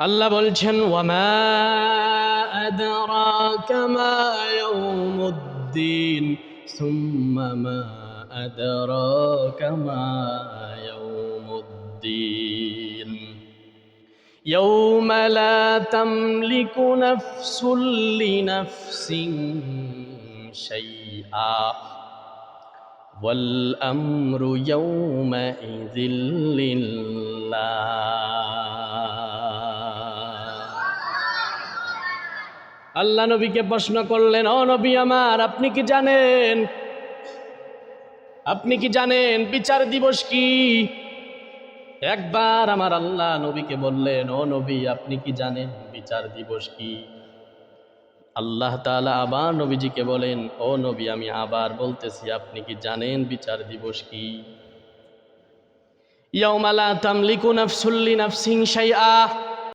আল্লাহ বলছেন ওয়ামা আদরাকা মা ইয়াউমুদ্দিন সুম্মা মা আদরাকা মা ইয়াউমুদ্দিন ইয়াউমা লা তামলিকু নাফসুন লিনাফসিন শাইআ ওয়াল আমরু ইয়াউমাইযিল লিল্লাহ। আল্লাহ নবীকে প্রশ্ন করলেন, ও নবী আমার, আপনি কি জানেন বিচার দিবস কি? একবার আমার আল্লাহ নবীকে বললেন, ও নবী, আপনি কি জানেন বিচার দিবস কি? আল্লাহ তাআলা আবার নবীজিকে বলেন, ও নবী, আমি আবার বলতেছি, আপনি কি জানেন বিচার দিবস কি? ইয়াউমা লা তামলিকু নাফসুন লিনাফসিন শাইআ,